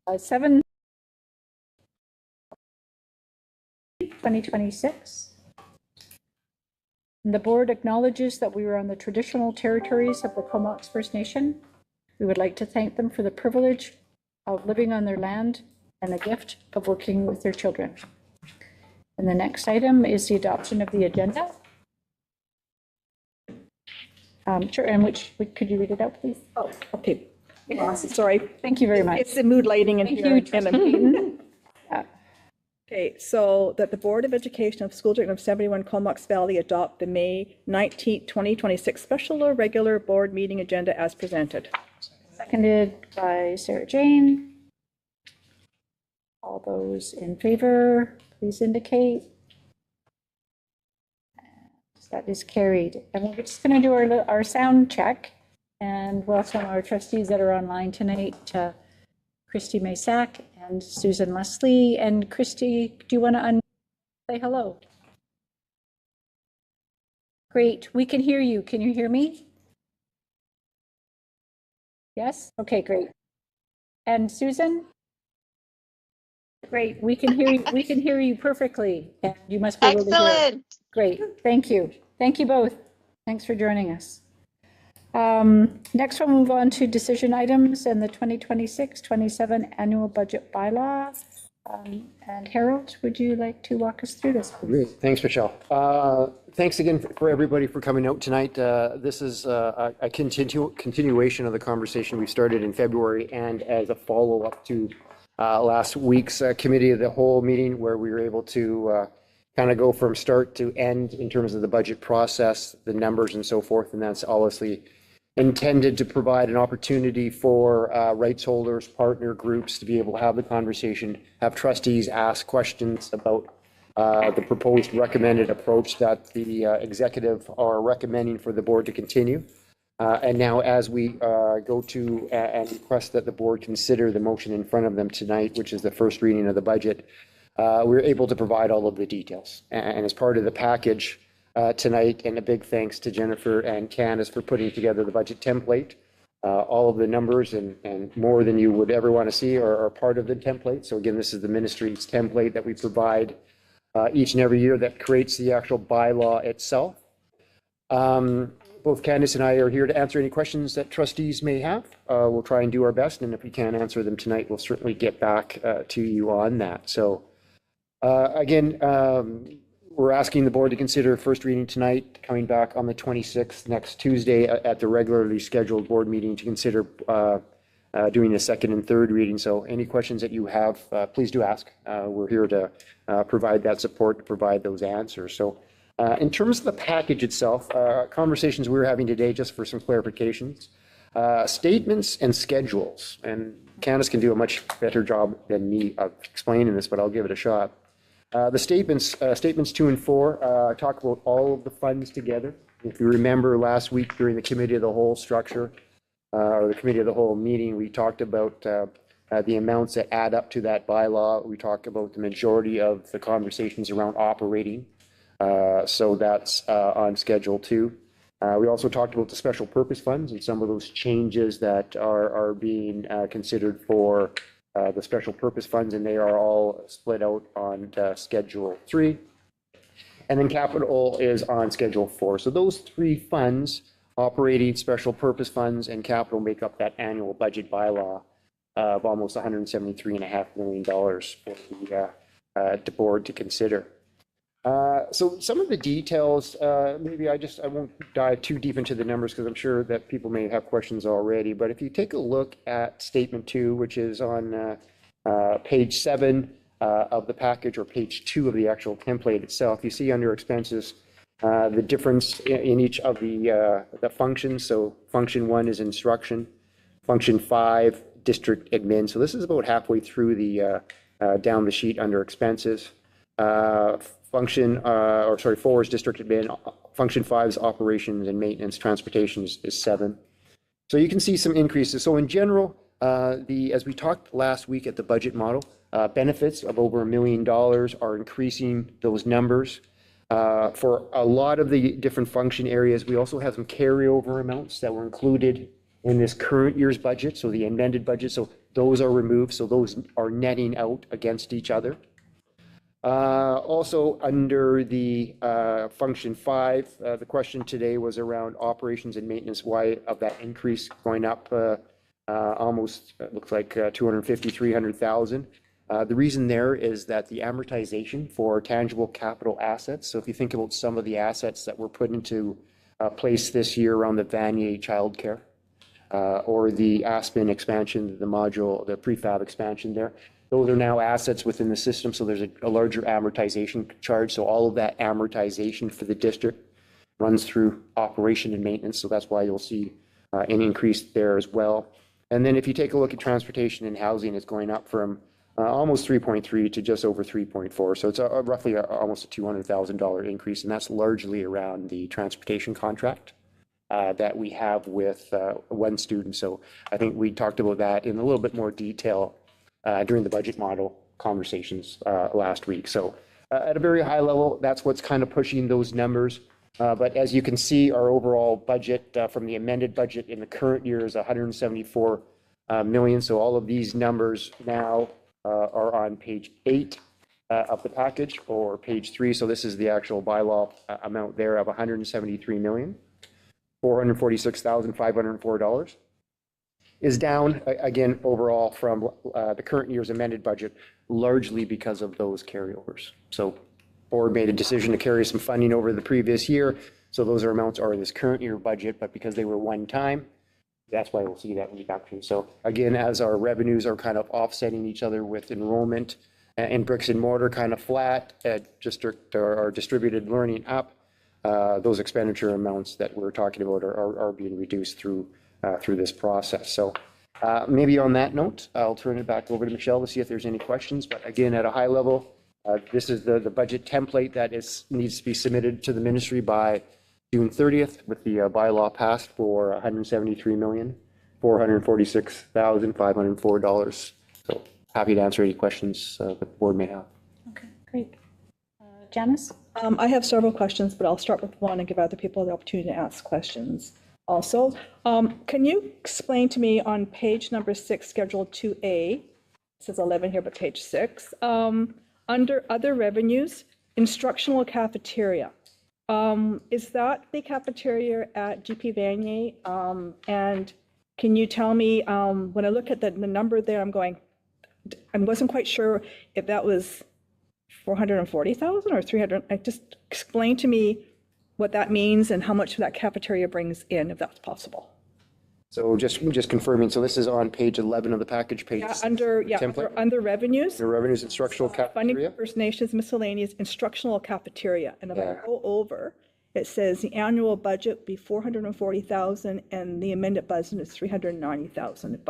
7, 2026. The board acknowledges that we were on the traditional territories of the Comox First Nation. We would like to thank them for the privilege of living on their land and the gift of working with their children. And the next item is the adoption of the agenda. Sure, and could you read it out, please? Oh, okay. Sorry. Thank you very much. It's the mood lighting in here. Thank Okay, so that the Board of Education of School District of 71 Comox Valley adopt the May 19th, 2026 special or regular board meeting agenda as presented. Seconded by Sarah Jane. All those in favor, please indicate. That is carried. And we're just going to do our sound check and welcome our trustees that are online tonight, Christy Maysack and Susan Leslie. And Christy, do you want to say hello? Great, we can hear you. Can you hear me? Yes? Okay, great. And Susan? Great, we can hear you. We can hear you perfectly. And you must be able to hear. Excellent. Great, thank you. Thank you both. Thanks for joining us. Next, we'll move on to decision items and the 2026-27 annual budget bylaw. And Harold, would you like to walk us through this? Great. Thanks, Michelle. Thanks again for everybody for coming out tonight. This is a continuation of the conversation we started in February, and as a follow-up to last week's Committee of the Whole meeting, where we were able to kind of go from start to end in terms of the budget process, the numbers and so forth. And that's obviously intended to provide an opportunity for rights holders, partner groups to be able to have the conversation, have trustees ask questions about the proposed recommended approach that the executive are recommending for the board to continue. And now as we go to and request that the board consider the motion in front of them tonight, which is the first reading of the budget, we're able to provide all of the details. And as part of the package tonight, and a big thanks to Jennifer and Candace for putting together the budget template. All of the numbers and more than you would ever want to see are part of the template. So again, this is the ministry's template that we provide each and every year that creates the actual bylaw itself. Both Candace and I are here to answer any questions that trustees may have. We'll try and do our best, and if we can't answer them tonight, we'll certainly get back to you on that. So again, we're asking the board to consider first reading tonight, coming back on the 26th, next Tuesday, at the regularly scheduled board meeting to consider doing the second and third reading. So any questions that you have, please do ask. We're here to provide that support, to provide those answers. So in terms of the package itself, conversations we were having today, just for some clarifications, statements and schedules, and Candace can do a much better job than me of explaining this, but I'll give it a shot. The statements 2 and 4 talk about all of the funds together. If you remember last week during the Committee of the Whole structure, or the Committee of the Whole meeting, we talked about the amounts that add up to that bylaw. We talked about the majority of the conversations around operating. So that's on Schedule 2. We also talked about the special purpose funds and some of those changes that are being considered for the special purpose funds, and they are all split out on Schedule 3. And then capital is on Schedule 4. So those three funds, operating, special purpose funds, and capital, make up that annual budget bylaw of almost $173.5 million for the board to consider. So some of the details, maybe I won't dive too deep into the numbers because I'm sure that people may have questions already, but if you take a look at Statement 2, which is on page 7 of the package, or page 2 of the actual template itself, you see under expenses the difference in each of the functions. So function 1 is instruction, function 5, district admin. So this is about halfway through the down the sheet under expenses. Function, 4 is district admin. Function 5 is operations and maintenance. Transportation is 7. So you can see some increases. So in general, as we talked last week at the budget model, benefits of over $1 million are increasing those numbers. For a lot of the different function areas, we also have some carryover amounts that were included in this current year's budget, so the amended budget, so those are removed, so those are netting out against each other. Also, under the function 5, the question today was around operations and maintenance. Why of that increase going up almost, it looks like 250, 300,000. The reason there is that the amortization for tangible capital assets, so if you think about some of the assets that were put into place this year around the Vanier childcare, or the Aspen expansion, the module, the prefab expansion there, those are now assets within the system, so there's a larger amortization charge. So all of that amortization for the district runs through operation and maintenance, so that's why you'll see an increase there as well. And then if you take a look at transportation and housing, it's going up from almost 3.3 to just over 3.4. So it's roughly almost a $200,000 increase, and that's largely around the transportation contract that we have with one student. So I think we talked about that in a little bit more detail during the budget model conversations last week. So at a very high level, that's what's kind of pushing those numbers. But as you can see, our overall budget from the amended budget in the current year is 174 million. So all of these numbers now are on page 8 of the package, or page 3. So this is the actual bylaw amount there of $173,446,504. Is down again overall from the current year's amended budget, largely because of those carryovers. So board made a decision to carry some funding over the previous year. So those amounts are in this current year budget, but because they were one time, that's why we'll see that reduction. So again, as our revenues are kind of offsetting each other with enrollment and bricks and mortar kind of flat, district or distributed learning up, those expenditure amounts that we're talking about are being reduced through this process. So maybe on that note, I'll turn it back over to Michelle to see if there's any questions. But again, at a high level, this is the budget template that needs to be submitted to the ministry by June 30th with the bylaw passed for $173,446,504. So happy to answer any questions that the board may have. Okay, great. Janice? I have several questions, but I'll start with one and give other people the opportunity to ask questions. Also, can you explain to me on page number 6, schedule 2A, it says 11 here, but page 6, under other revenues, instructional cafeteria. Is that the cafeteria at GP Vanier? And can you tell me, when I look at the number there, I wasn't quite sure if that was 440,000 or 300. Just explain to me what that means and how much that cafeteria brings in, if that's possible. So just confirming, so this is on page 11 of the package, page Under revenues. The revenues instructional Funding cafeteria. for First Nations miscellaneous instructional cafeteria. And if I go over, it says the annual budget would be 440,000 and the amended budget is 390,000.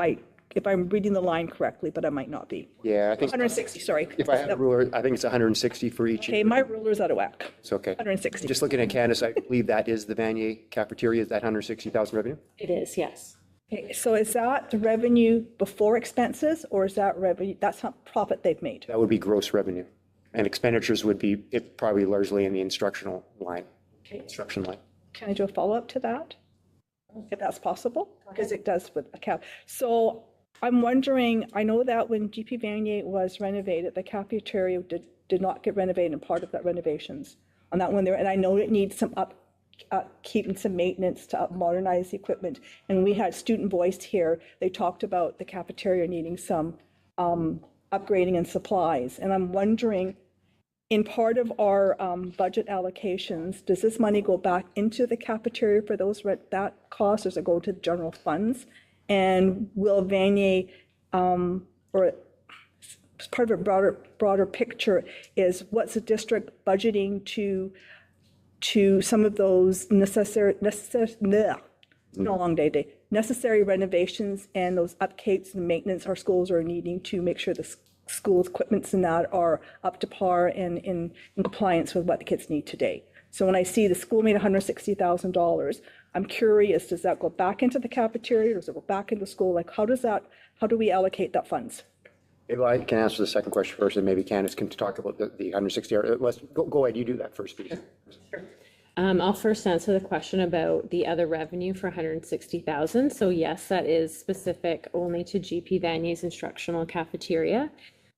If I'm reading the line correctly, but I might not be. Yeah, I think 160, sorry. if I have a ruler, I think it's 160 for each. Okay, my ruler's out of whack. It's okay. 160. Just looking at Candace, I believe that is the Vanier cafeteria, is that 160,000 revenue? It is, yes. Okay, so is that the revenue before expenses, or is that revenue, that's not profit they've made? That would be gross revenue. And expenditures would be probably largely in the instructional line, instruction line. Can I do a follow-up to that? If that's possible? Because it does with a cap. So I'm wondering, I know that when GP Vanier was renovated, the cafeteria did not get renovated, and part of that renovations on that one there, and I know it needs some keeping some maintenance to modernize the equipment. And we had student voice here. They talked about the cafeteria needing some upgrading and supplies. And I'm wondering, in part of our budget allocations, does this money go back into the cafeteria for that cost, or does it go to the general funds? And will Vanier, or part of a broader picture, is what's the district budgeting to some of those necessary renovations and those upkeeps and maintenance our schools are needing to make sure the school's equipments and that are up to par and in compliance with what the kids need today. So when I see the school made $160,000, I'm curious, does that go back into the cafeteria, or does it go back into school? Like, how do we allocate that funds? If I can answer the second question first, and maybe Candace can talk about the 160. Let's go ahead, you do that first, please. I'll first answer the question about the other revenue for 160,000. So yes, that is specific only to GP Vanier's instructional cafeteria.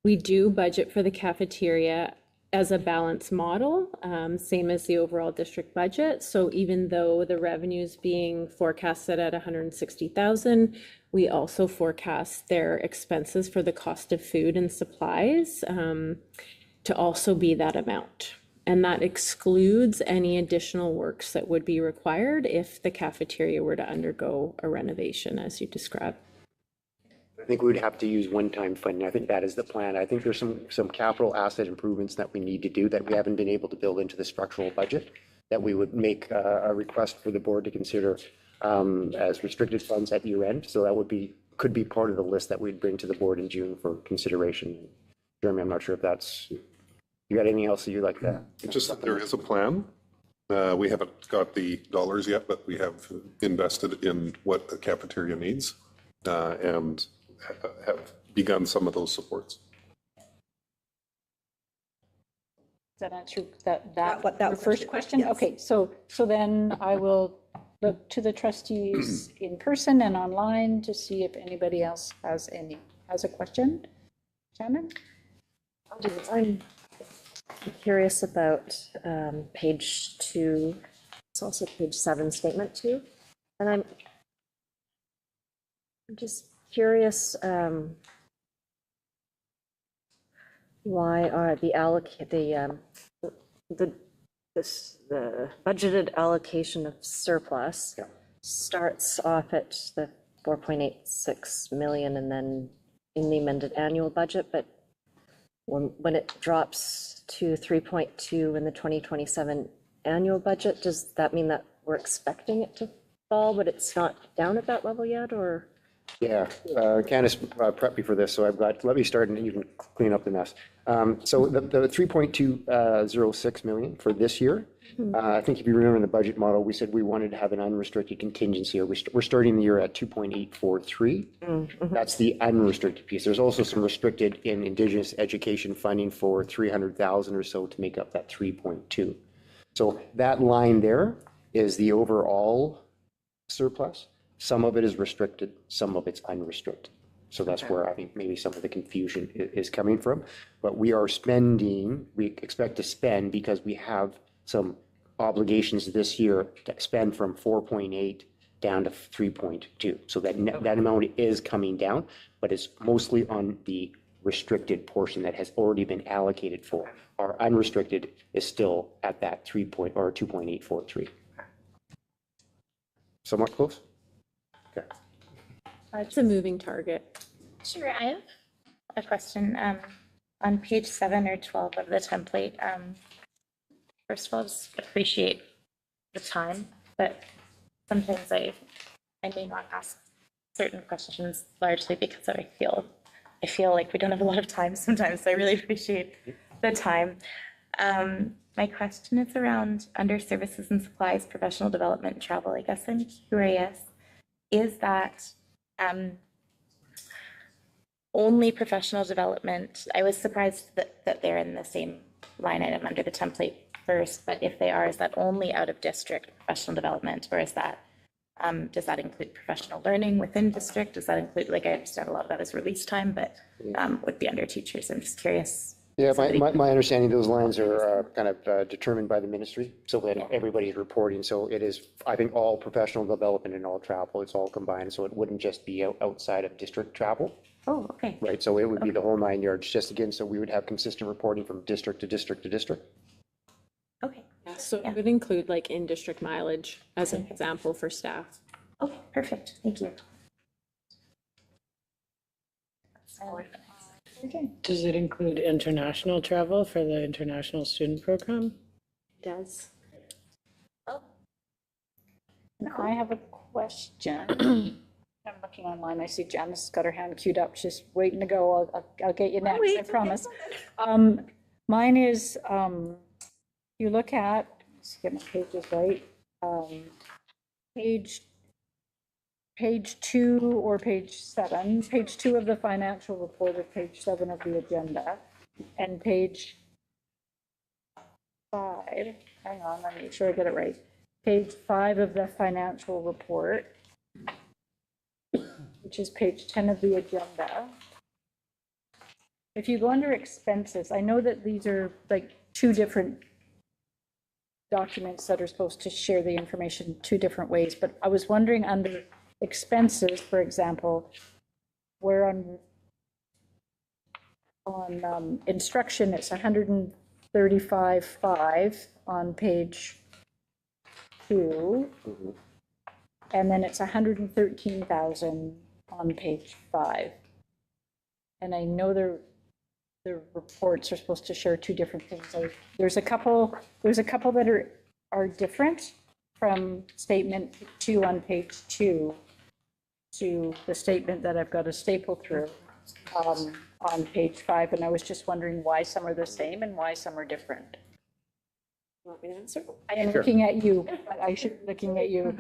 We do budget for the cafeteria as a balanced model, same as the overall district budget. So even though the revenue is being forecasted at 160,000, we also forecast their expenses for the cost of food and supplies to also be that amount. And that excludes any additional works that would be required if the cafeteria were to undergo a renovation, as you described. I think we would have to use one-time funding. I think that is the plan. I think there's some capital asset improvements that we need to do that we haven't been able to build into the structural budget, that we would make a request for the board to consider as restricted funds at year end. So that could be part of the list that we'd bring to the board in June for consideration. Jeremy, I'm not sure if that's, you got anything else that you'd like to? Just that there is a plan. We haven't got the dollars yet, but we have invested in what the cafeteria needs and have begun some of those supports. Does that answer That your first question? yes. Okay, so then I will look to the trustees in person and online to see if anybody else has a question. Shannon? I'm curious about page 2, it's also page 7, statement 2. And I'm just curious why are the budgeted allocation of surplus starts off at the 4.86 million and then in the amended annual budget, but when it drops to 3.2 in the 2027 annual budget, does that mean that we're expecting it to fall, but it's not down at that level yet, or? Yeah, Candace prepped me for this, so let me start and you can clean up the mess. So the 3.206 million for this year, I think if you remember in the budget model, we said we wanted to have an unrestricted contingency. We're starting the year at 2.843. That's the unrestricted piece. There's also some restricted in Indigenous education funding for 300,000 or so to make up that 3.2. So that line there is the overall surplus. Some of it is restricted, some of it's unrestricted. So that's where I think maybe some of the confusion is coming from. But we expect to spend because we have some obligations this year to spend from 4.8 down to 3.2. So that amount is coming down, but it's mostly on the restricted portion that has already been allocated for. Our unrestricted is still at that 2.843. Somewhat close? Okay. It's a moving target. Sure, I have a question. On page 7 or 12 of the template, first of all, just appreciate the time, but sometimes I may not ask certain questions largely because I feel like we don't have a lot of time sometimes, so I really appreciate the time. My question is around under services and supplies, professional development and travel. I guess I'm curious, is that only professional development? I was surprised that they're in the same line item under the template first, but if they are, is that only out of district professional development, or is that, does that include professional learning within district? Does that include, like, I understand a lot of that is release time, but would be under teachers. I'm just curious. Yeah, my understanding, those lines are kind of determined by the ministry, so that everybody's reporting. So it is, I think, all professional development and all travel, it's all combined. So it wouldn't just be outside of district travel, Oh, okay. right? So it would be the whole 9 yards, just again, so we would have consistent reporting from district to district to district. Okay. Yeah, so it would include like in-district mileage as an example for staff. Okay, perfect. Thank you. Okay. Does it include international travel for the international student program? It does. And I have a question. I'm looking online, I see Janice got her hand queued up, she's waiting to go. I'll get you next, I promise. Mine is, you look at, let's get my pages right, page 2 or page 7, page 2 of the financial report or page 7 of the agenda, and page 5 hang on, let me make sure I get it right. Page 5 of the financial report, which is page 10 of the agenda. If you go under expenses, I know that these are like two different documents that are supposed to share the information two different ways, but I was wondering under expenses, for example, where on instruction, it's 135.5 on page 2, and then it's 113,000 on page 5. And I know the reports are supposed to share two different things. There's a couple that are different from statement 2 on page 2 to the statement that I've got to staple through on page 5, and I was just wondering why some are the same and why some are different. Want me to answer? I am looking at you, but I should be looking at you.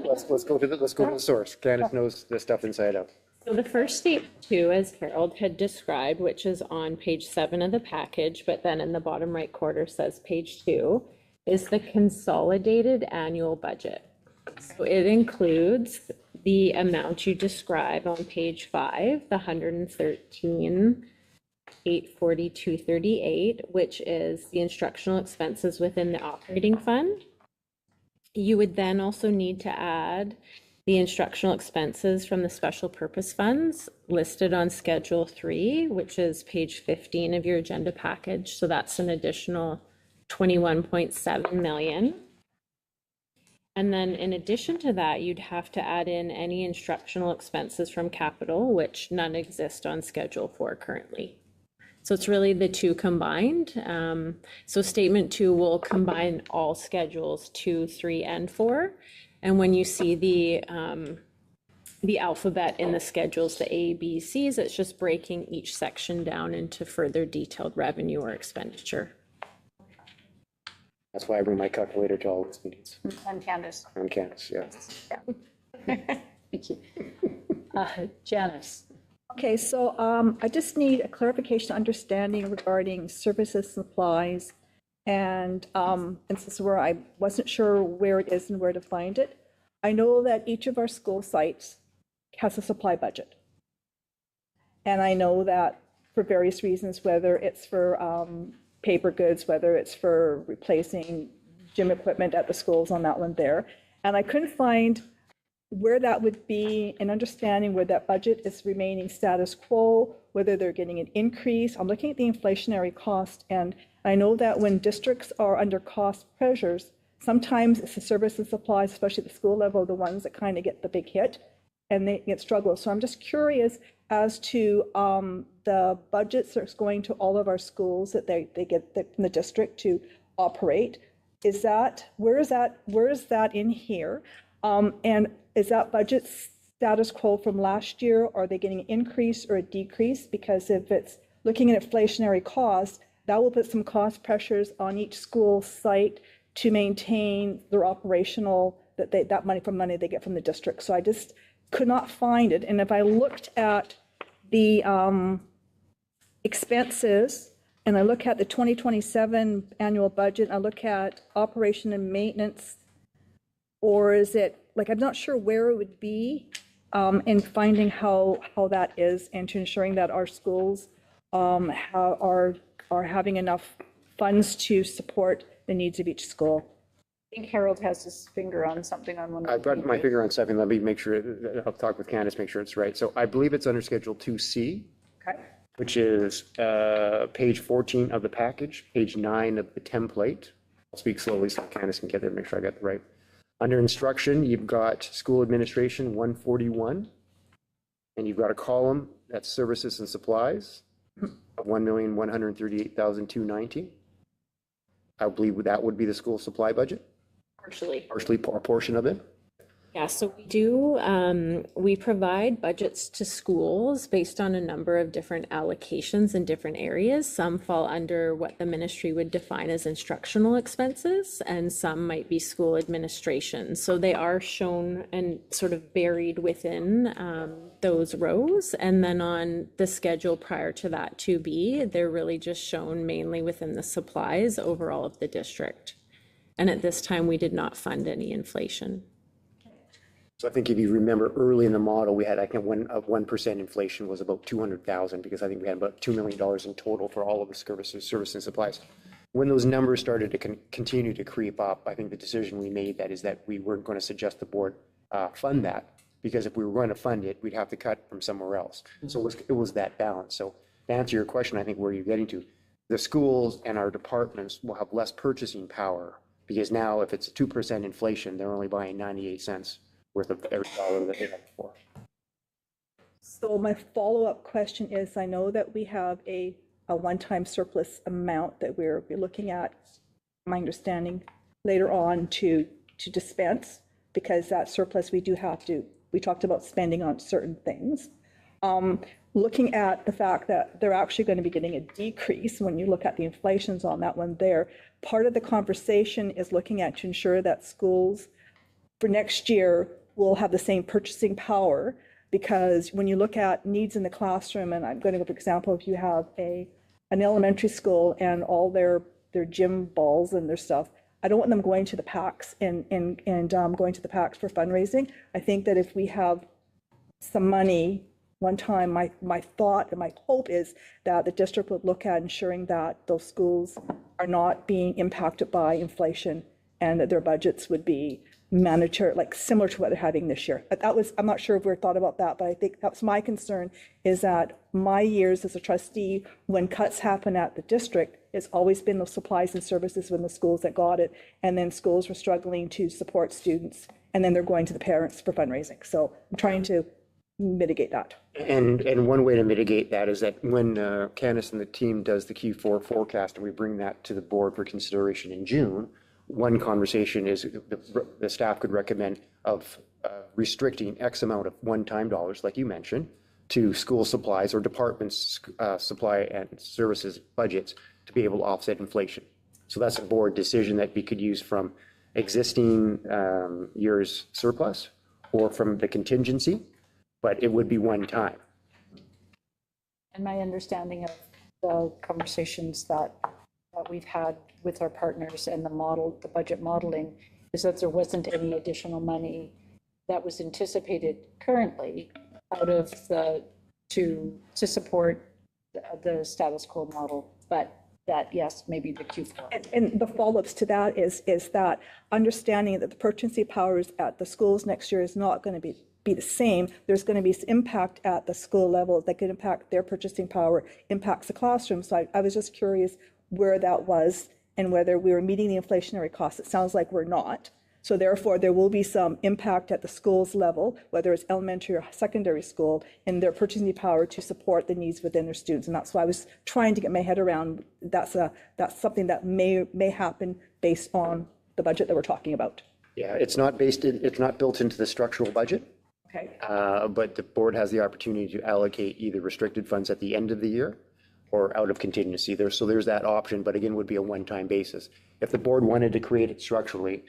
Let's go to the source. Candace knows this stuff inside out. So the first statement too, as Harold had described, which is on page 7 of the package, but then in the bottom right corner says page 2, is the consolidated annual budget. So it includes the amount you describe on page 5, the 113,842.38, which is the instructional expenses within the operating fund. You would then also need to add the instructional expenses from the special purpose funds listed on Schedule 3, which is page 15 of your agenda package. So that's an additional 21.7 million. And then in addition to that, you'd have to add in any instructional expenses from capital, which none exist on Schedule 4 currently. So it's really the two combined. So statement 2 will combine all schedules 2, 3, and 4. And when you see the alphabet in the schedules, the A, B, Cs, it's just breaking each section down into further detailed revenue or expenditure. That's why I bring my calculator to all these meetings. I'm Candace. On Candace, yeah. Thank you. Janice. Okay, so I just need a clarification, understanding regarding services, supplies, and this is where I wasn't sure where it is and where to find it. I know that each of our school sites has a supply budget. And I know that for various reasons, whether it's for paper goods, whether it's for replacing gym equipment at the schools on that one there. And I couldn't find where that would be and understanding where that budget is remaining status quo, whether they're getting an increase. I'm looking at the inflationary cost, and I know that when districts are under cost pressures, sometimes it's the service and supplies, especially at the school level, the ones that kind of get the big hit and they get struggles. So I'm just curious as to the budgets that's going to all of our schools that they get from the district to operate. Where is that in here? And is that budget status quo from last year? Are they getting an increase or a decrease? Because if it's looking at inflationary costs, that will put some cost pressures on each school site to maintain their operational, that money they get from the district. So I just could not find it. And if I looked at the expenses and I look at the 2027 annual budget, I look at operation and maintenance, or is it, like, I'm not sure where it would be in finding how that is and to ensuring that our schools are having enough funds to support the needs of each school. I think Harold has his finger on something on one of the I've got my pages. finger on something. Let me make sure, I'll talk with Candace, make sure it's right. So I believe it's under Schedule 2C, Okay. which is page 14 of the package, page 9 of the template. I'll speak slowly so Candace can get there, make sure I got it right. Under instruction, you've got school administration 141, and you've got a column that's services and supplies of 1,138,290. I believe that would be the school supply budget, Partially. partially a portion of it. Yeah, so we provide budgets to schools based on a number of different allocations in different areas. Some fall under what the ministry would define as instructional expenses, and some might be school administration. So they are shown and sort of buried within those rows. And then on the schedule prior to that 2B, they're really just shown mainly within the supplies overall of the district. And at this time, we did not fund any inflation. So I think if you remember early in the model, we had, I think, 1% inflation was about 200,000, because I think we had about $2 million in total for all of the services and supplies. When those numbers started to continue to creep up, I think the decision we made that is that we weren't going to suggest the board fund that, because if we were going to fund it, we'd have to cut from somewhere else. So it was that balance. So to answer your question, I think where you're getting to, the schools and our departments will have less purchasing power, because now if it's a 2% inflation, they're only buying 98 cents worth of every dollar that they had before. So my follow-up question is, I know that we have a one-time surplus amount that we're looking at, my understanding, later on to dispense, because that surplus we talked about spending on certain things. Looking at the fact that they're actually going to be getting a decrease when you look at the inflations on that one there, part of the conversation is looking at to ensure that schools for next year will have the same purchasing power, because when you look at needs in the classroom, and I'm going to give an example, if you have an elementary school and all their gym balls and their stuff, I don't want them going to the PACs and going to the PACs for fundraising. I think that if we have some money one time, my thought and my hope is that the district would look at ensuring that those schools are not being impacted by inflation, and that their budgets would be mandatory, like similar to what they're having this year. I'm not sure if we've thought about that, but I think that's my concern, is that my years as a trustee, when cuts happen at the district, it's always been those supplies and services when the schools that got it, and then schools were struggling to support students, and then they're going to the parents for fundraising. So I'm trying to mitigate that. And one way to mitigate that is that when Candace and the team does the Q4 forecast and we bring that to the board for consideration in June, one conversation is the staff could recommend of restricting X amount of one-time dollars, like you mentioned, to school supplies or departments' supply and services budgets to be able to offset inflation. So that's a board decision that we could use from existing year's surplus or from the contingency, but it would be one time. And my understanding of the conversations that we've had with our partners and the budget modeling, is that there wasn't any additional money that was anticipated currently out of to support the status quo model, but that, yes, maybe the Q4. And the follow-ups to that is that understanding that the purchasing powers at the schools next year is not going to be the same. There's going to be some impact at the school level that could impact their purchasing power, impacts the classroom. So I was just curious where that was and whether we were meeting the inflationary costs. It sounds like we're not. So therefore, there will be some impact at the schools level, whether it's elementary or secondary school, in their purchasing power to support the needs within their students. And that's why I was trying to get my head around. That's something that may happen based on the budget that we're talking about. Yeah, it's not built into the structural budget. Okay. But the board has the opportunity to allocate either restricted funds at the end of the year or out of contingency. So there's that option, but again, would be a one-time basis. If the board wanted to create it structurally,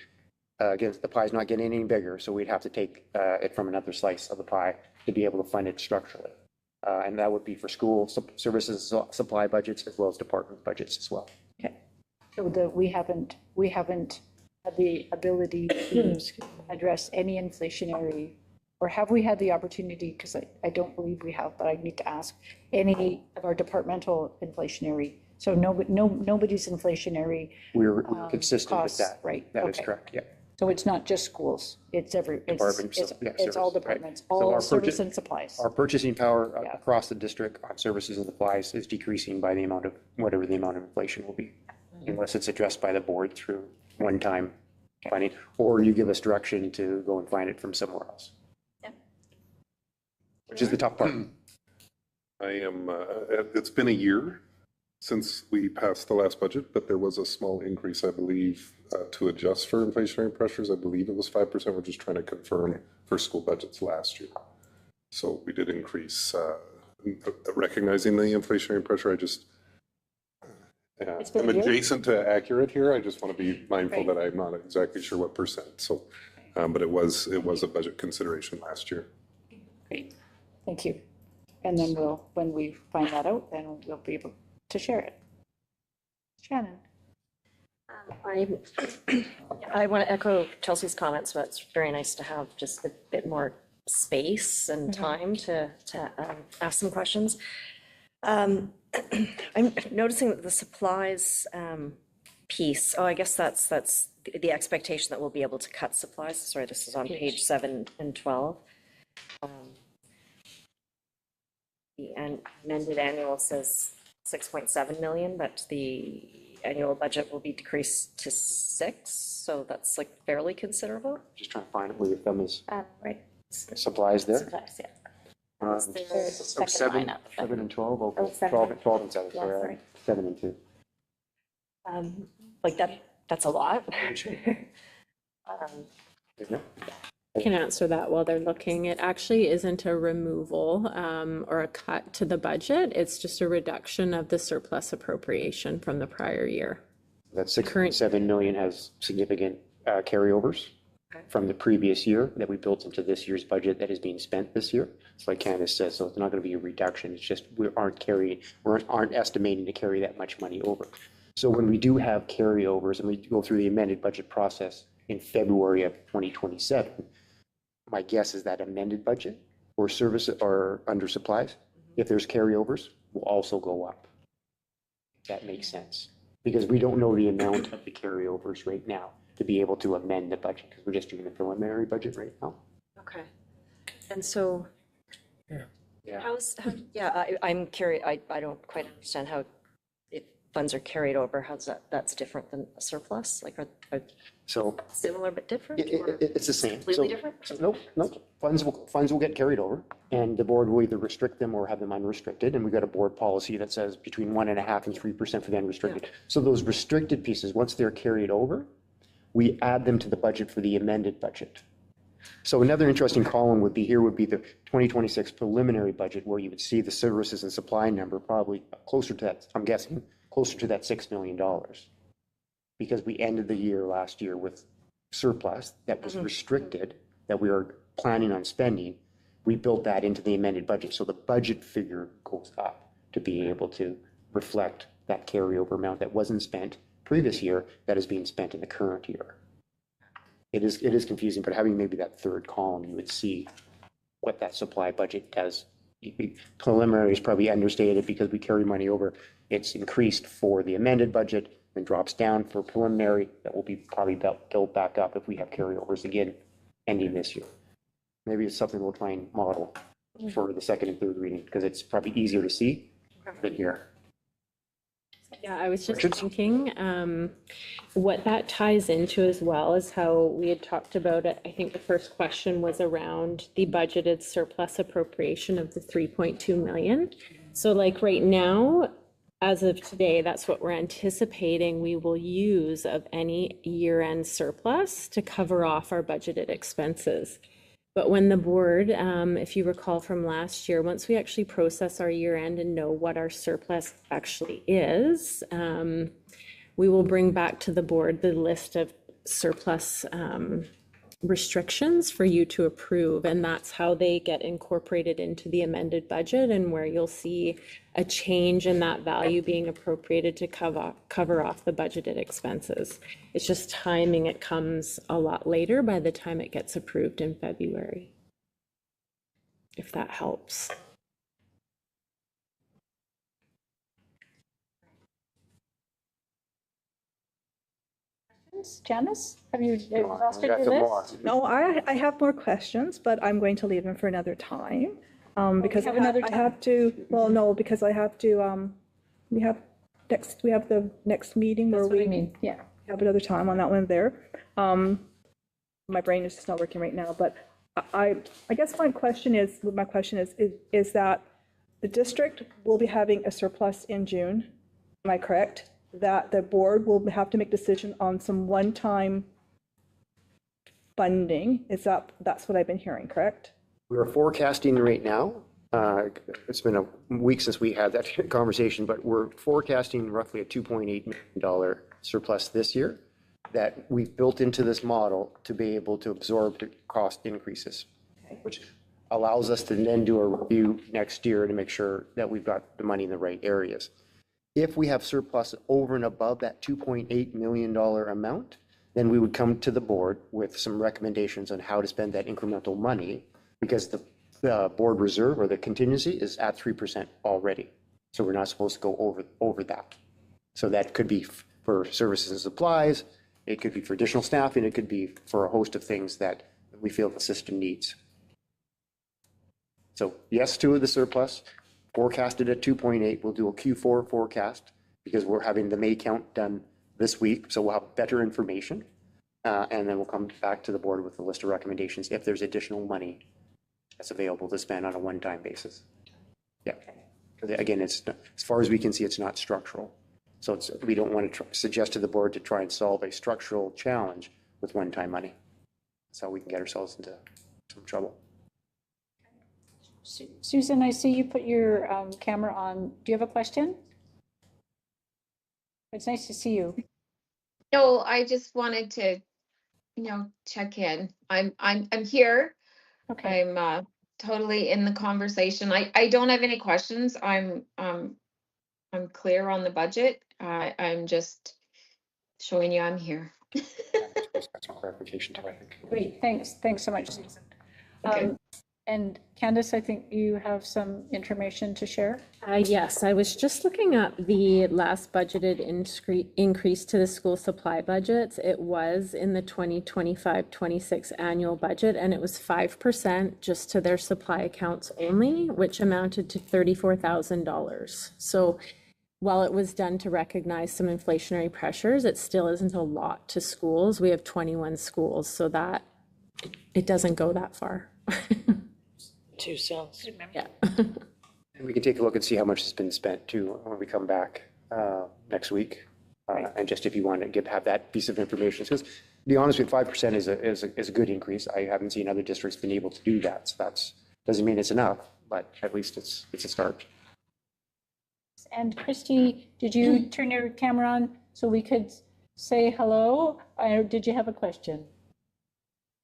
again, the pie's not getting any bigger, so we'd have to take it from another slice of the pie to be able to fund it structurally. And that would be for school services supply budgets as well as department budgets as well. Okay. So we haven't had the ability to address any inflationary, or have we had the opportunity, because I don't believe we have, but I need to ask, any of our departmental inflationary? So nobody's inflationary. We're consistent with costs, that. right? That is Okay. correct, yeah. So it's not just schools, it's Departments, yeah, it's all services, right. departments, So all our service and supplies. Our purchasing power Yeah. across the district on services and supplies is decreasing by the amount of, whatever the amount of inflation will be, unless it's addressed by the board through one-time funding, or you give us direction to go and find it from somewhere else. Yeah. Which is the tough part. I am, it's been a year since we passed the last budget, but there was a small increase, I believe, to adjust for inflationary pressures. I believe it was 5%. We're just trying to confirm for school budgets last year. So we did increase, recognizing the inflationary pressure. I just, I'm adjacent to accurate here. I just want to be mindful that I'm not exactly sure what percent. So, but it was a budget consideration last year. Great, thank you. And then when we find that out, then we'll be able to share it. Shannon? I want to echo Chelsea's comments, but it's very nice to have just a bit more space and time to ask some questions. I'm noticing that the supplies piece, I guess that's the expectation that we'll be able to cut supplies. Sorry, this is on page 7 and 12. The amended annual says 6.7 million, but the annual budget will be decreased to 6, so that's like fairly considerable. Just trying to find it where your thumb is. Right. Supplies there. Supplies, yeah. So The second 7, line up. 7 and 12, okay. Oh, 7. 12 and 7, Yeah, sorry. sorry. 7 and 2. Like that's a lot. Isn't it? I can answer that while they're looking. It actually isn't a removal or a cut to the budget. It's just a reduction of the surplus appropriation from the prior year. That 6.7 million has significant carryovers from the previous year that we built into this year's budget that is being spent this year. So like Candace says, so it's not going to be a reduction. It's just we aren't estimating to carry that much money over. So when we do have carryovers and we go through the amended budget process in February of 2027, my guess is that amended budget or service or under supplies, if there's carryovers, will also go up. If that makes sense. Because we don't know the amount of the carryovers right now to be able to amend the budget, because we're just doing the preliminary budget right now. Okay. And so Yeah. I'm curious, I don't quite understand how if funds are carried over, how's that's different than a surplus? Like are So similar but different? or it's the same. Completely So- different? No, funds will get carried over, and the board will either restrict them or have them unrestricted, and we've got a board policy that says between 1.5% and 3% for the unrestricted. So those restricted pieces, once they're carried over, we add them to the budget for the amended budget. So another interesting column would be the 2026 preliminary budget, where you would see the services and supply number probably closer to that, I'm guessing, closer to that $6 million. Because we ended the year last year with surplus that was restricted, that we were planning on spending. We built that into the amended budget, so the budget figure goes up to be able to reflect that carryover amount that wasn't spent previous year that is being spent in the current year. It is confusing, but having maybe that third column, you would see what that supply budget does. Preliminary is probably understated because we carry money over. It's increased for the amended budget, then drops down for preliminary. That will be probably built back up if we have carryovers again ending this year. Maybe it's something we'll try and model for the second and third reading, because it's probably easier to see than here. Yeah, I was just Richard? thinking, what that ties into as well is how we had talked about it. I think the first question was around the budgeted surplus appropriation of the 3.2 million. So like right now, as of today, that's what we're anticipating we will use of any year-end surplus to cover off our budgeted expenses. But when the board, if you recall from last year, once we actually process our year end and know what our surplus actually is, we will bring back to the board the list of surplus restrictions for you to approve. And that's how they get incorporated into the amended budget, and where you'll see a change in that value being appropriated to cover off the budgeted expenses. It's just timing. It comes a lot later by the time it gets approved in February, if that helps. Janice, have you exhausted Got your some list? more. No, I have more questions, but I'm going to leave them for another time. Because I have another I have to, well, no, because I have to, we have the next meeting where That's what I we mean, yeah. have another time on that one there. My brain is just not working right now, but I guess my question is that the district will be having a surplus in June, am I correct? That the board will have to make decision on some one-time funding, that's what I've been hearing, correct? We are forecasting right now, it's been a week since we had that conversation, but we're forecasting roughly a $2.8 million surplus this year that we've built into this model to be able to absorb the cost increases, which allows us to then do a review next year to make sure that we've got the money in the right areas. If we have surplus over and above that $2.8 million amount, then we would come to the board with some recommendations on how to spend that incremental money, because the board reserve or the contingency is at 3% already. So we're not supposed to go over that. So that could be for services and supplies, it could be for additional staffing, it could be for a host of things that we feel the system needs. So yes to the surplus, forecasted at 2.8. We'll do a Q4 forecast because we're having the May count done this week, so we'll have better information. And then we'll come back to the board with a list of recommendations if there's additional money that's available to spend on a one-time basis. Yeah. Again, it's, as far as we can see, it's not structural. So we don't want to suggest to the board to try and solve a structural challenge with one-time money. That's how we can get ourselves into some trouble. Susan, I see you put your camera on. Do you have a question? It's nice to see you. No, I just wanted to, check in. I'm here. Okay. I'm totally in the conversation. I don't have any questions. I'm clear on the budget. I'm just showing you I'm here. That's some clarification too, I think. Great, thanks so much, Susan. Okay. And Candace, I think you have some information to share. Yes, I was just looking up the last budgeted increase to the school supply budgets. It was in the 2025-26 annual budget, and it was 5% just to their supply accounts only, which amounted to $34,000. So while it was done to recognize some inflationary pressures, it still isn't a lot to schools. We have 21 schools, so that it doesn't go that far. 2 cells. Yeah. And we can take a look and see how much has been spent too when we come back next week. And just if you want to have that piece of information, because to be honest with you, 5% is a good increase. I haven't seen other districts been able to do that. So that doesn't mean it's enough, but at least it's a start. And Christy, did you turn your camera on so we could say hello? Or did you have a question?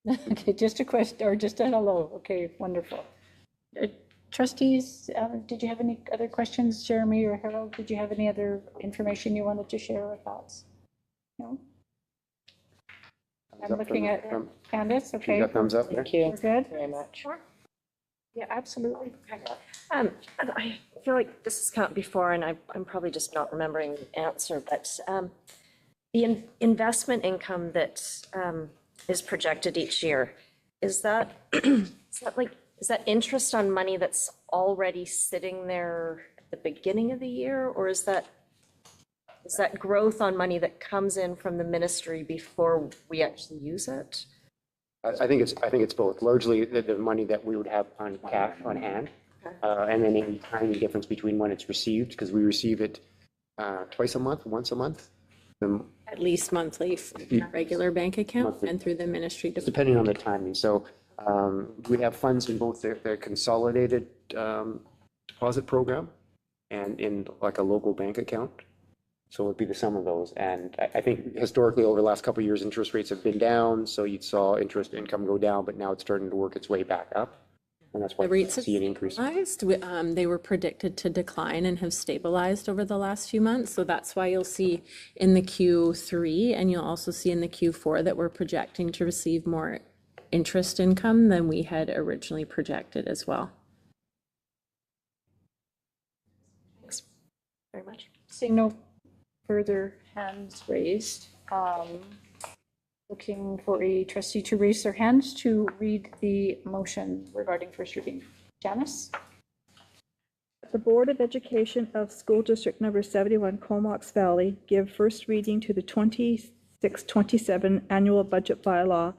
Okay, just a question or just a hello. Okay, wonderful. Trustees, did you have any other questions, Jeremy or Harold? Did you have any other information you wanted to share or thoughts? No? I'm looking at Candace, okay. You got thumbs up there? Thank you We're good? very much. Yeah, absolutely. I feel like this has come up before, and I'm probably just not remembering the answer, but the investment income that is projected each year, is that interest on money that's already sitting there at the beginning of the year, or is that growth on money that comes in from the ministry before we actually use it? I think it's both. Largely the money that we would have on cash on hand, and then any tiny difference between when it's received, because we receive it twice a month, once a month. At least monthly from our regular bank account Monthly. and through the ministry. Depending on the timing. So we have funds in both their consolidated deposit program and in like a local bank account. So it would be the sum of those. And I think historically over the last couple of years, interest rates have been down. So you saw interest income go down, but now it's starting to work its way back up. And that's why The we rates have see an increase. stabilized. They were predicted to decline and have stabilized over the last few months. So that's why you'll see in the Q3 and you'll also see in the Q4 that we're projecting to receive more interest income than we had originally projected as well. Thanks very much. Seeing no further hands raised, looking for a trustee to raise their hands to read the motion regarding first reading. Janice? The Board of Education of School District Number 71, Comox Valley, give first reading to the 26-27 annual budget bylaw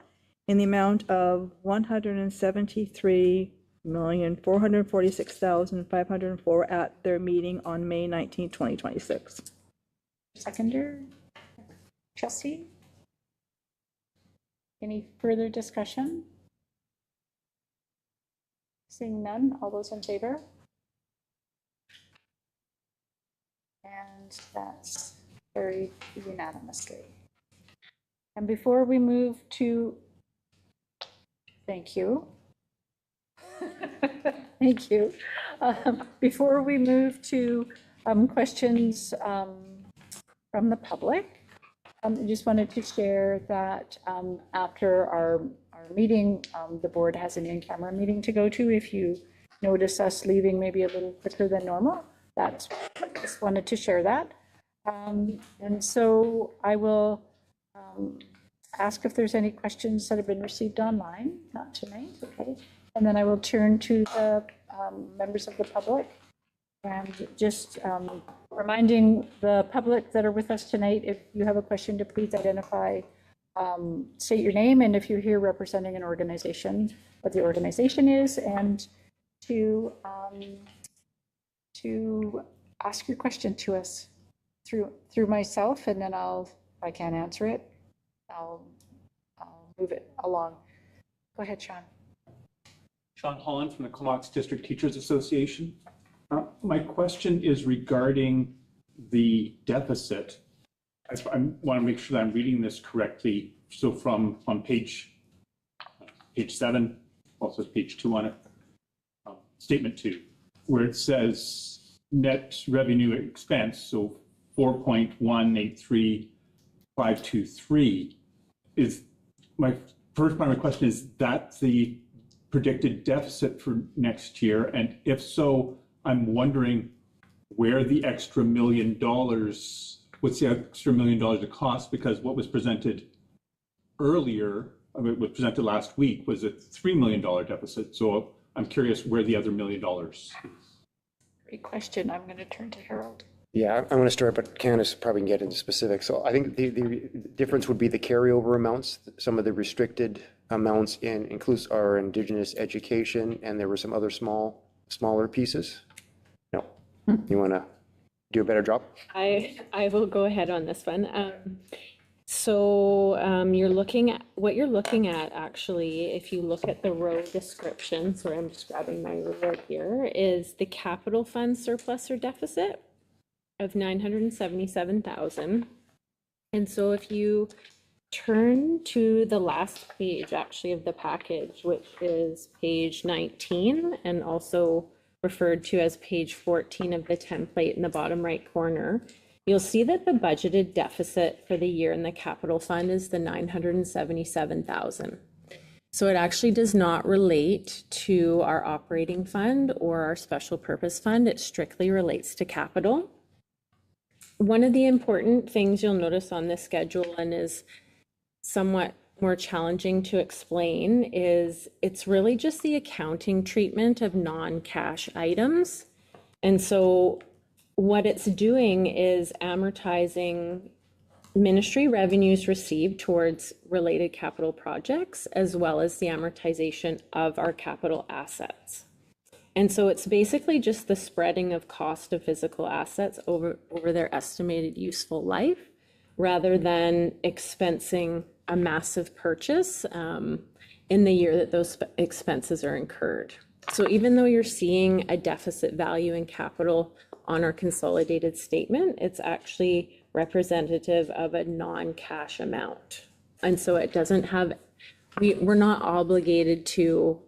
in the amount of $173,446,504 at their meeting on May 19, 2026. Seconder? Trustee? Any further discussion? Seeing none, all those in favor? And that's carried unanimously. And before we move to, thank you. Thank you. Before we move to Questions from the public? I just wanted to share that after our meeting, the board has an in-camera meeting to go to. If you notice us leaving maybe a little quicker than normal, that's, just wanted to share that. And so I will ask if there's any questions that have been received online, not tonight, okay? And then I will turn to the members of the public. And just reminding the public that are with us tonight, if you have a question, to please identify, state your name, and if you're here representing an organization, what the organization is, and to ask your question to us through myself, and then if I can't answer it, I'll move it along. Go ahead, Sean. Sean Holland from the Comox District Teachers Association. My question is regarding the deficit. I want to make sure that I'm reading this correctly. So from on page 7, also page 2 on it, statement 2, where it says net revenue expense, so 4.183523 is my first part of my question. Is that the predicted deficit for next year? And if so, I'm wondering where the extra $1 million, what's the extra $1 million to cost? Because what was presented earlier, I mean, what was presented last week was a $3 million deficit. So I'm curious where the other $1 million. Great question. I'm going to turn to Harold. Yeah, I'm going to start, but Candace probably can get into specifics. So I think the difference would be the carryover amounts. Some of the restricted amounts includes our Indigenous education, and there were some other smaller pieces. No, you want to do a better job? I will go ahead on this one. So you're looking at, what you're looking at actually, if you look at the row description, sorry, I'm just grabbing my ruler here, is the capital fund surplus or deficit of 977,000. And so if you turn to the last page actually of the package, which is page 19 and also referred to as page 14 of the template in the bottom right corner, you'll see that the budgeted deficit for the year in the capital fund is the 977,000. So it actually does not relate to our operating fund or our special purpose fund. It strictly relates to capital. One of the important things you'll notice on this schedule, and is somewhat more challenging to explain, is it's really just the accounting treatment of non-cash items. And so what it's doing is amortizing ministry revenues received towards related capital projects, as well as the amortization of our capital assets. And so it's basically just the spreading of cost of physical assets over their estimated useful life, rather than expensing a massive purchase in the year that those expenses are incurred. So even though you're seeing a deficit value in capital on our consolidated statement, it's actually representative of a non-cash amount. And so it doesn't have, we're not obligated to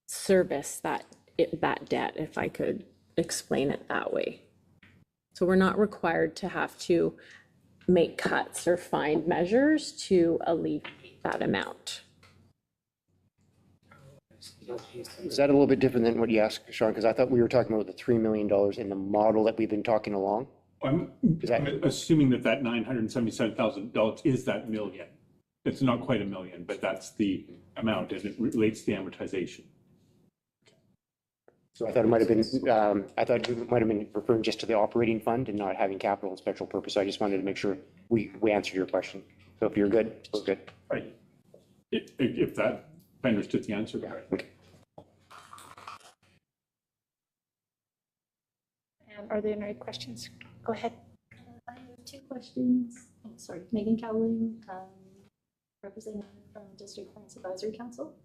service that debt, if I could explain it that way. So we're not required to have to make cuts or find measures to alleviate that amount. Is that a little bit different than what you asked, Sean? Because I thought we were talking about the $3 million in the model that we've been talking along. I'm assuming that $977,000 is that million. It's not quite $1 million, but that's the amount, and it relates to the amortization. So I thought it might have been, I thought you might have been referring just to the operating fund and not having capital and special purpose. So I just wanted to make sure we answered your question. So if you're good, we're good. Right. If I understood the answer. Yeah. Okay. And are there any questions? Go ahead. I have 2 questions. Oh, sorry, Megan Cowling, representative from District Finance Advisory Council.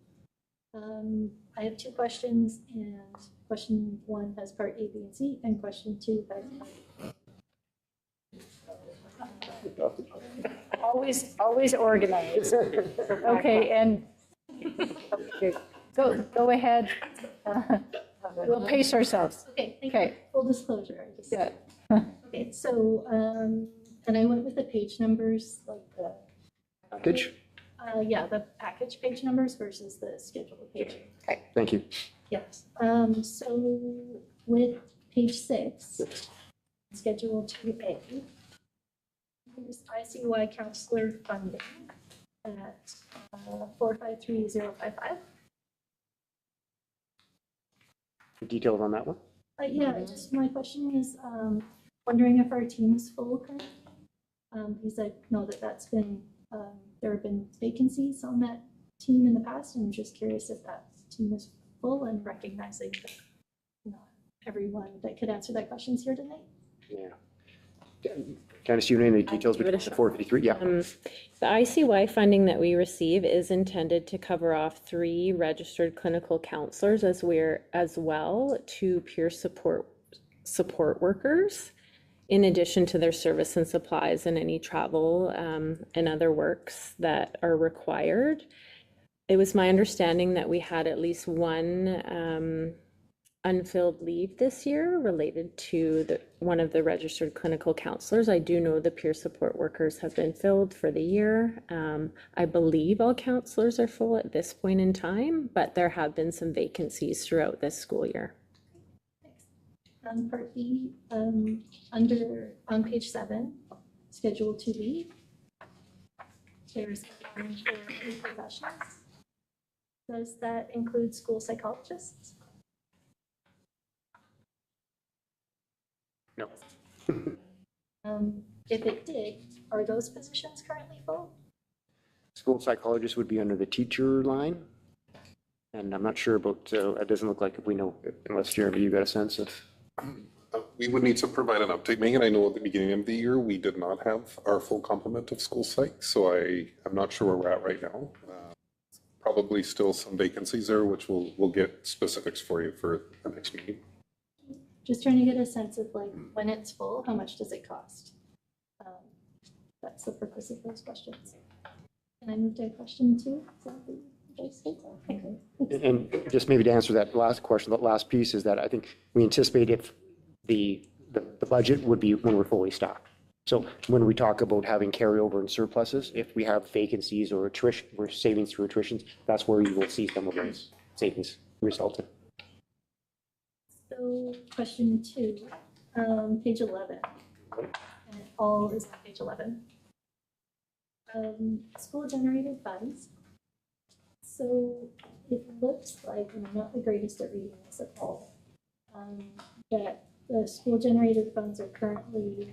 I have 2 questions, and question 1 has part A, B, and C, and question 2 has part Always organized. Okay, and go ahead. We'll pace ourselves. Okay, thank Okay. you. Full disclosure. I just, Yeah. Okay, so, and I went with the page numbers, like the, Package? yeah, the package page numbers versus the scheduled page. Thank you. Yes, so with page 6, schedule 2A, there's ICY counselor funding at 453055. Details on that one? Yeah, just my question is, wondering if our team is full currently? Because I know that that's been, there have been vacancies on that team in the past, and I'm just curious if that team is full and recognizing that not everyone that could answer that question is here tonight. Yeah. Candace, do you know any details give it a between the shot. 453? Yeah. The ICY funding that we receive is intended to cover off 3 registered clinical counselors as well to peer support workers, in addition to their service and supplies and any travel and other works that are required. It was my understanding that we had at least one unfilled leave this year related to one of the registered clinical counselors. I do know the peer support workers have been filled for the year. I believe all counselors are full at this point in time, but there have been some vacancies throughout this school year. Part B, on page 7, schedule 2B, there's a line for professionals. Does that include school psychologists? No. If it did, are those positions currently full? School psychologist would be under the teacher line. And I'm not sure about, it doesn't look like we know, unless Jeremy, you got a sense of. We would need to provide an update. Megan, I know at the beginning of the year, we did not have our full complement of school psych, so I'm not sure where we're at right now. Probably still some vacancies there, which we'll get specifics for you for the next meeting. Just trying to get a sense of like, when it's full, how much does it cost? That's the purpose of those questions. Can I move to question 2? Okay. And just maybe to answer that last question, that last piece is that I think we anticipate if the budget would be when we're fully staffed. So when we talk about having carryover and surpluses, if we have vacancies or attrition, or savings through attritions, that's where you will see some of those savings resulting. So question 2, page 11, and it all is on page 11. School generated funds. So it looks like, and I'm not the greatest at reading this at all, that the school generated funds are currently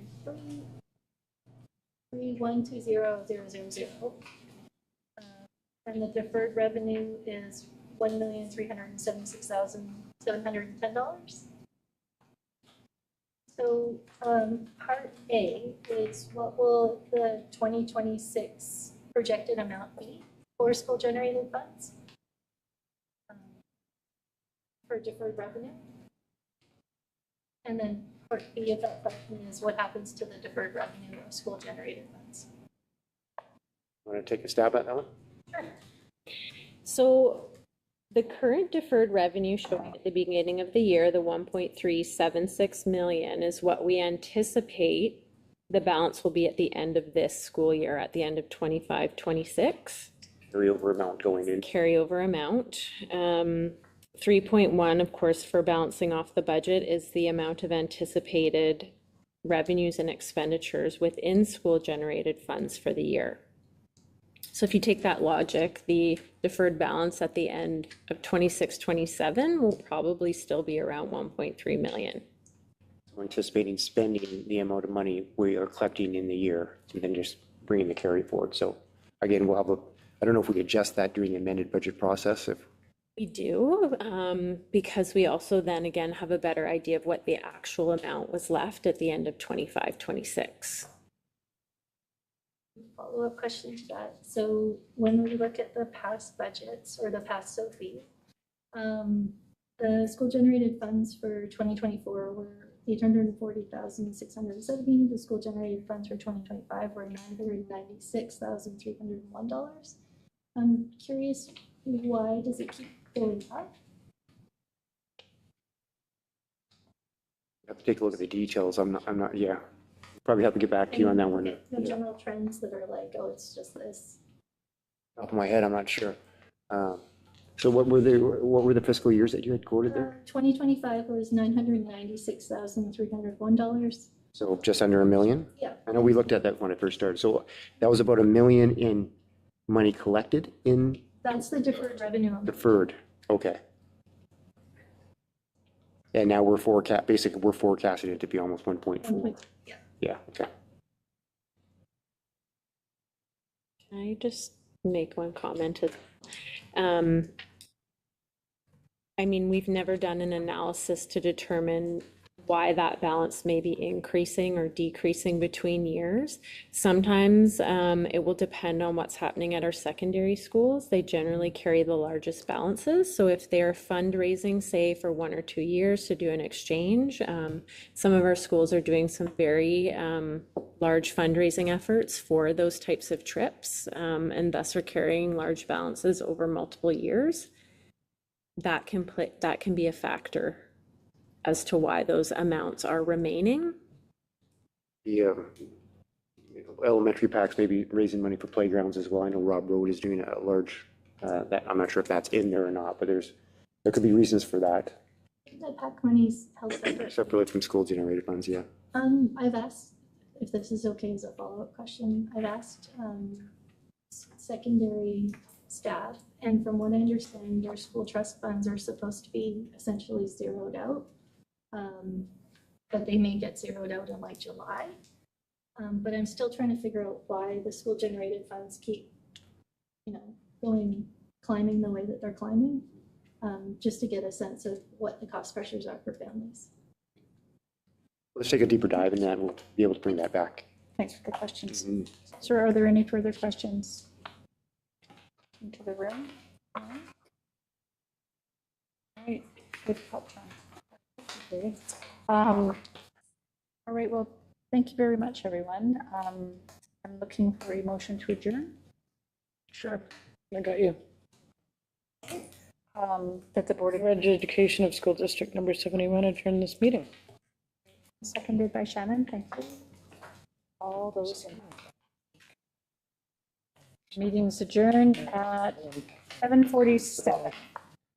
3,120,000, and the deferred revenue is $1,376,710. So part A is what will the 2026 projected amount be for school generated funds for deferred revenue? And then part B of that question is what happens to the deferred revenue of school generated funds? Want to take a stab at that one? Sure. So the current deferred revenue showing at the beginning of the year, the 1.376 million, is what we anticipate the balance will be at the end of this school year, at the end of 25-26. Carryover amount going in. Carryover amount. 3.1, of course, for balancing off the budget is the amount of anticipated revenues and expenditures within school generated funds for the year. So if you take that logic, the deferred balance at the end of 26-27 will probably still be around 1.3 million. We're anticipating spending the amount of money we are collecting in the year and then just bringing the carry forward. So again, we'll have I don't know if we adjust that during the amended budget process. If We do, because we also then again have a better idea of what the actual amount was left at the end of 25-26. Follow-up question to that. So when we look at the past budgets or the past SOFI, the school generated funds for 2024 were 840,670. The school generated funds for 2025 were $996,301. I'm curious, why does it keep going up? have to take a look at the details. I'm not, yeah. Probably have to get back to you on that one. The general trends that are like, oh, it's just this. Top of my head, I'm not sure. So what were the fiscal years that you had quoted there? 2025 was $996,301. So just under $1 million? Yeah. I know we looked at that when it first started. So that was about $1 million in money collected in That's the deferred revenue. deferred. Okay. And now we're forecasting it to be almost 1.4. Yeah. Yeah, okay. Can I just make one comment? I mean, we've never done an analysis to determine why that balance may be increasing or decreasing between years. Sometimes it will depend on what's happening at our secondary schools. They generally carry the largest balances. So if they're fundraising, say, for 1 or 2 years to do an exchange, some of our schools are doing some very large fundraising efforts for those types of trips, and thus are carrying large balances over multiple years. That can be a factor as to why those amounts are remaining. The elementary packs may be raising money for playgrounds as well. I know Rob Road is doing a large, that I'm not sure if that's in there or not, but there could be reasons for that. The PAC money's held separate. Separately from school generated funds, yeah. I've asked, if this is okay as a follow-up question, I've asked secondary staff, and from what I understand, their school trust funds are supposed to be essentially zeroed out. But they may get zeroed out in like July. But I'm still trying to figure out why the school generated funds keep, climbing the way that they're climbing, just to get a sense of what the cost pressures are for families. Let's take a deeper dive in that and we'll be able to bring that back. Thanks for the questions. Sir, are there any further questions into the room? All right, good help, John. Okay. All right, well, thank you very much, everyone. I'm looking for a motion to adjourn. Sure. I got you. That the Board of Board of Education of School District Number 71 adjourn this meeting. Seconded by Shannon, thank you. All those in. Meeting's adjourned at 7:47.